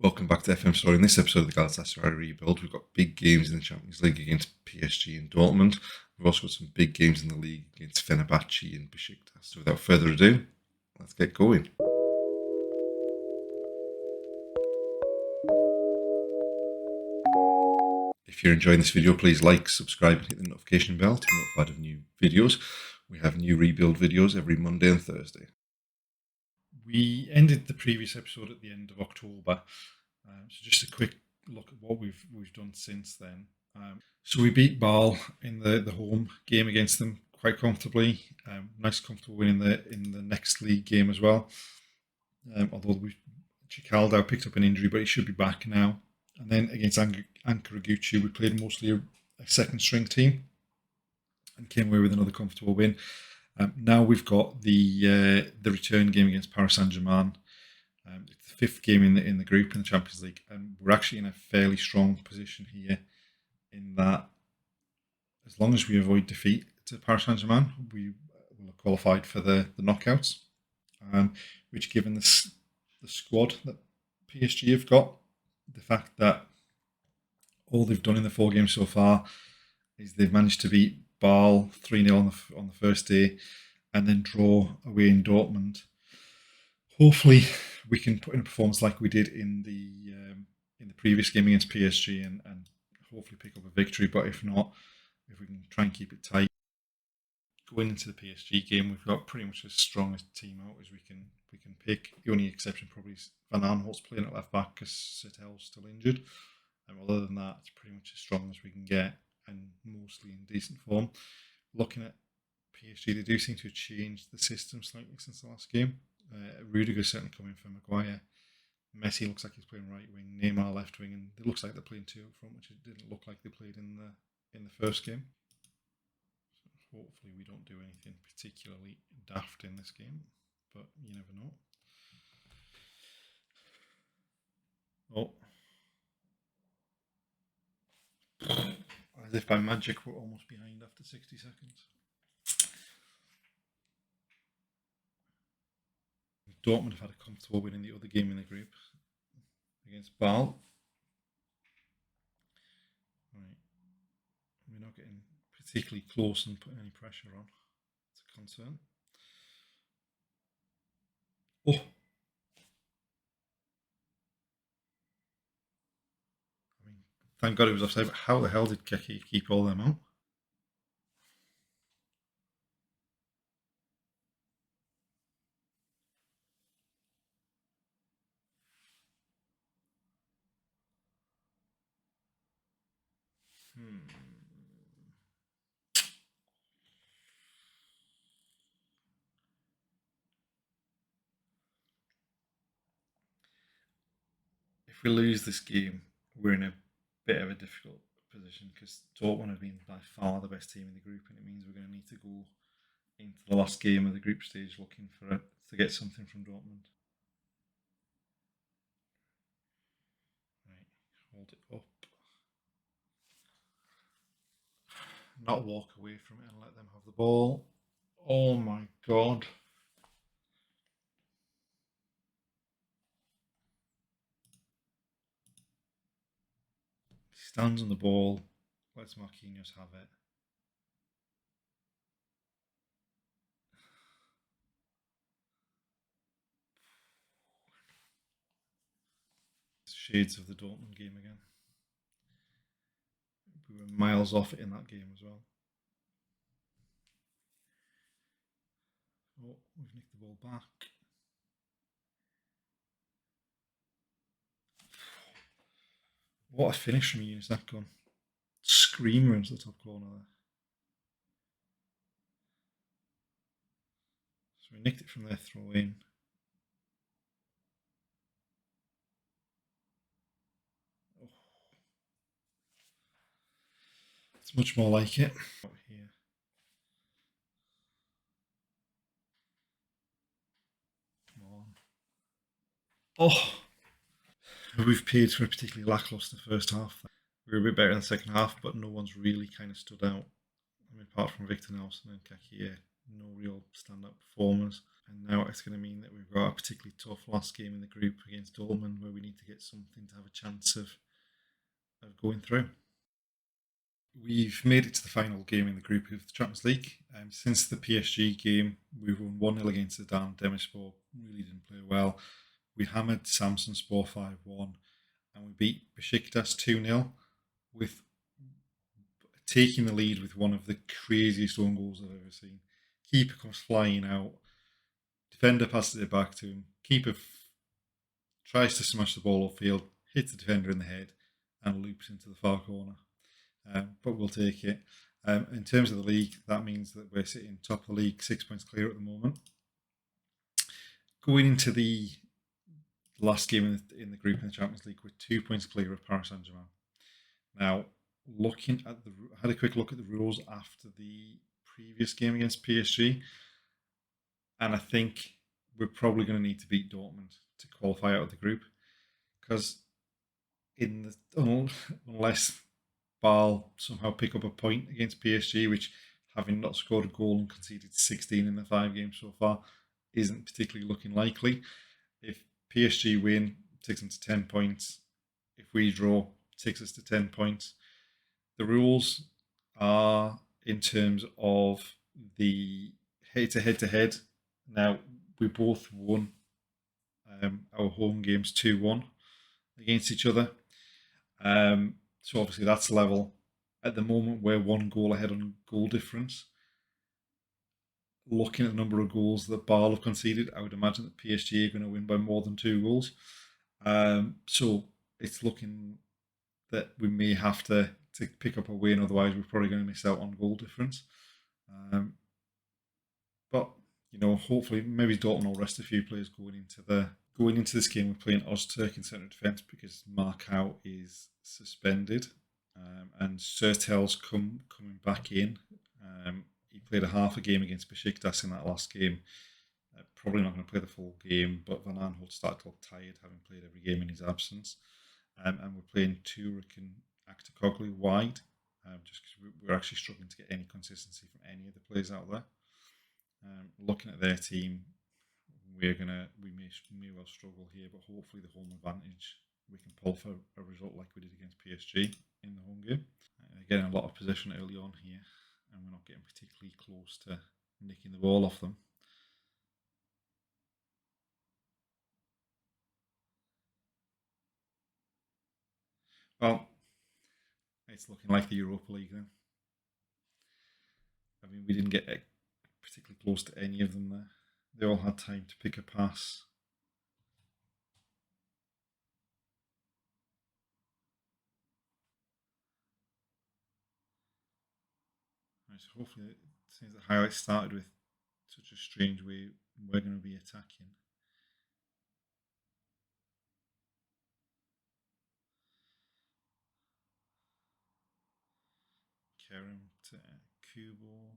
Welcome back to FM Story. In this episode of the Galatasaray Rebuild, we've got big games in the Champions League against PSG and Dortmund. We've also got some big games in the league against Fenerbahce and Besiktas. So without further ado, let's get going. If you're enjoying this video, please like, subscribe and hit the notification bell to be notified of new videos. We have new rebuild videos every Monday and Thursday. We ended the previous episode at the end of October. So just a quick look at what we've done since then. So we beat Bâle in the home game against them quite comfortably. Nice comfortable win in the next league game as well. Although Chicaldo picked up an injury, but he should be back now. And then against Ankaraguchi, we played mostly a second string team and came away with another comfortable win. Now we've got the return game against Paris Saint-Germain. It's the fifth game in the group in the Champions League, and we're actually in a fairly strong position here in that as long as we avoid defeat to Paris Saint-Germain, we will have qualified for the knockouts, which given the squad that PSG have got, the fact that all they've done in the 4 games so far is they've managed to beat Bâle 3-0 on the first day and then draw away in Dortmund. Hopefully we can put in a performance like we did in the previous game against PSG and hopefully pick up a victory. But if not, if we can try and keep it tight, going into the PSG game, we've got pretty much as strong a team out as we can pick. The only exception probably is Van Aanholt's playing at left back because Sittel's still injured. Other than that, it's pretty much as strong as we can get and mostly in decent form. Looking at PSG, they do seem to have changed the system slightly since the last game. Rudiger's certainly coming for Maguire. Messi looks like he's playing right wing, Neymar left wing, and it looks like they're playing 2 up front, which it didn't look like they played in the first game. So hopefully we don't do anything particularly daft in this game, but you never know. Oh. As if by magic, we're almost behind after 60 seconds. Dortmund have had a comfortable win in the other game in the group against Bâle. Right. We're not getting particularly close and putting any pressure on. It's a concern. Oh. I mean, thank God it was offside, but how the hell did Keke keep all them out? If we lose this game, we're in a bit of a difficult position because Dortmund have been by far the best team in the group, and it means we're going to need to go into the last game of the group stage looking for it to get something from Dortmund. Right, hold it up. Not walk away from it and let them have the ball. Oh my God. He stands on the ball, lets Marquinhos have it. Shades of the Dortmund game again. We were miles off it in that game as well. Oh, we've nicked the ball back. What a finish from Yunus that gun. Screamer into the top corner there. So we nicked it from their throw in. Oh. It's much more like it. Out here. Come on. Oh! We've paid for a particularly lacklustre first half. We were a bit better in the second half, but no one's really kind of stood out. I mean, apart from Victor Nelson and Kaki, no real stand-up performers. And now it's going to mean that we've got a particularly tough last game in the group against Dortmund, where we need to get something to have a chance of going through. We've made it to the final game in the group of the Champions League. Since the PSG game, we've won 1-0 against Zidane. Demirspor really didn't play well. We hammered Samsunspor 5-1, and we beat Besiktas 2-0, with taking the lead with one of the craziest own goals I've ever seen. Keeper comes flying out, defender passes it back to him, keeper tries to smash the ball upfield, hits the defender in the head, and loops into the far corner. But we'll take it. In terms of the league, that means that we're sitting top of the league, 6 points clear at the moment. Going into the last game in the group in the Champions League, we're 2 points clear of Paris Saint-Germain. Now, looking at I had a quick look at the rules after the previous game against PSG, and I think we're probably going to need to beat Dortmund to qualify out of the group, because unless Ball somehow pick up a point against PSG, which, having not scored a goal and conceded 16 in the 5 games so far, isn't particularly looking likely. If PSG win, takes them to 10 points. If we draw, takes us to 10 points. The rules are in terms of the head-to-head. Now, we both won our home games 2-1 against each other. So obviously that's level. At the moment, we're 1 goal ahead on goal difference. Looking at the number of goals that Bâle have conceded, I would imagine that PSG are going to win by more than 2 goals. So it's looking that we may have to pick up a win, otherwise we're probably going to miss out on goal difference. But hopefully maybe Dortmund will rest a few players going into this game. We're playing Ozturk in centre defence because Markout is suspended, and Sertel's coming back in. He played a half a game against Besiktas in that last game. Probably not going to play the full game, but Van Aanholt started to look tired, having played every game in his absence. And we're playing Turek and Aktakoglu wide, just because we're actually struggling to get any consistency from any of the players out there. Looking at their team, we may well struggle here, but hopefully the home advantage we can pull for a result like we did against PSG in the home game. They're getting a lot of possession early on here, and we're not getting particularly close to nicking the ball off them. Well, it's looking like the Europa League then. I mean, we didn't get particularly close to any of them there. They all had time to pick a pass. Right, so hopefully, since the highlights started with such a strange way, we're going to be attacking. Kerem to Kubo.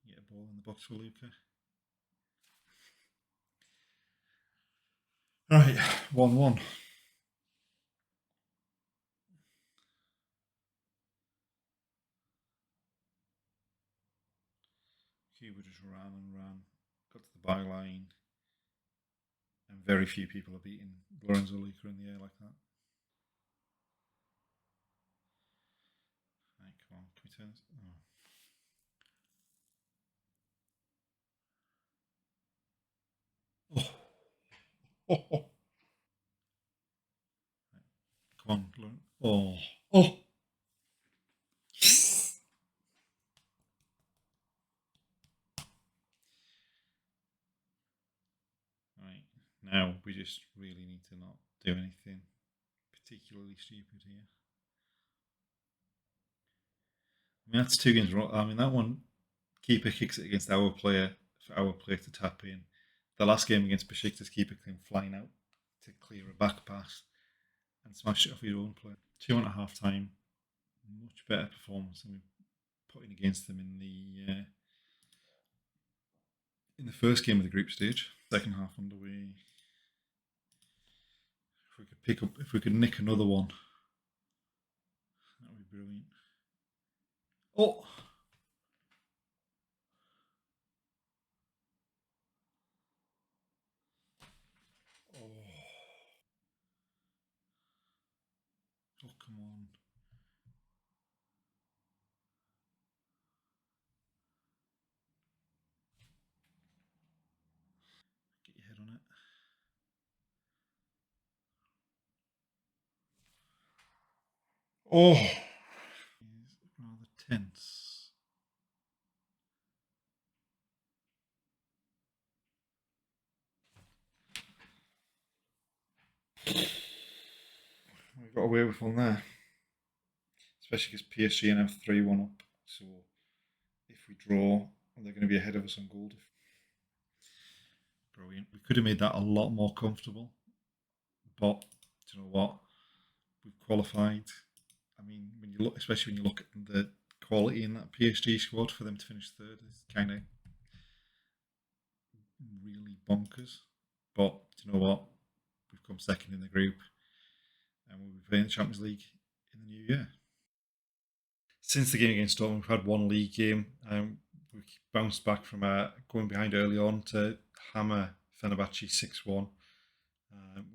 Get a ball in the box for Luca. Right, 1-1. Kubo just ran and ran, got to the byline, and very few people are beating Lorenzo Luca in the air like that. Right, come on, can we turn this? Oh. Oh. Right, come on, Lauren. Oh. Right, now we just really need to not do anything particularly stupid here. I mean, that's 2 games wrong. I mean, that one, keeper kicks it against our player for our player to tap in. The last game against Besiktas, keeper came flying out to clear a back pass and smash it off his own player. 2-1 at half time. Much better performance than we put in against them in the first game of the group stage. Second half underway. If we could nick another one, that would be brilliant. Oh! Oh, come on. Get your head on it. Oh, it's rather tense. We got away with one there, especially because PSG are now 3-1 up. So if we draw, they're going to be ahead of us on goal. Brilliant. We could have made that a lot more comfortable, but do you know what? We've qualified. I mean, when you look, especially when you look at the quality in that PSG squad, for them to finish third is kind of really bonkers. But do you know what? We've come second in the group, and we'll be playing the Champions League in the new year. Since the game against Dortmund, we've had one league game. We bounced back from going behind early on to hammer Fenerbahce 6-1.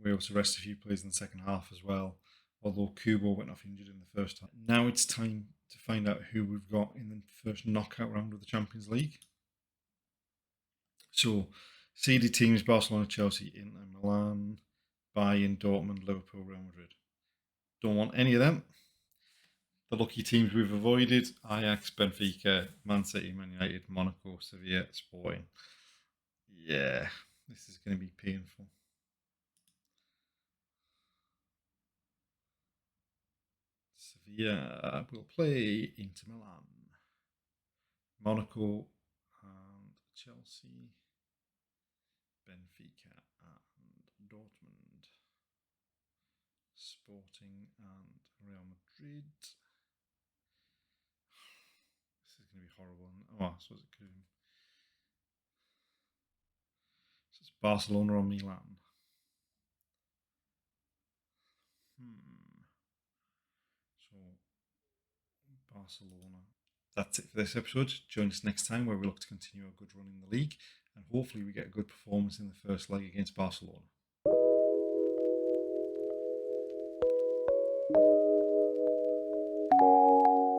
We also rested a few players in the second half as well, although Kubo went off injured in the first half. Now it's time to find out who we've got in the first knockout round of the Champions League. So, seeded teams: Barcelona, Chelsea, Inter Milan, Bayern, Dortmund, Liverpool, Real Madrid. Don't want any of them. The lucky teams we've avoided: Ajax, Benfica, Man City, Man United, Monaco, Sevilla, Sporting. Yeah, this is going to be painful. Sevilla will play Inter Milan, Monaco and Chelsea, Benfica and Dortmund, Sporting and Real Madrid. This is going to be horrible. Oh, I suppose it could have been. So it's Barcelona or Milan. So Barcelona. That's it for this episode. Join us next time where we look to continue a good run in the league and hopefully we get a good performance in the first leg against Barcelona.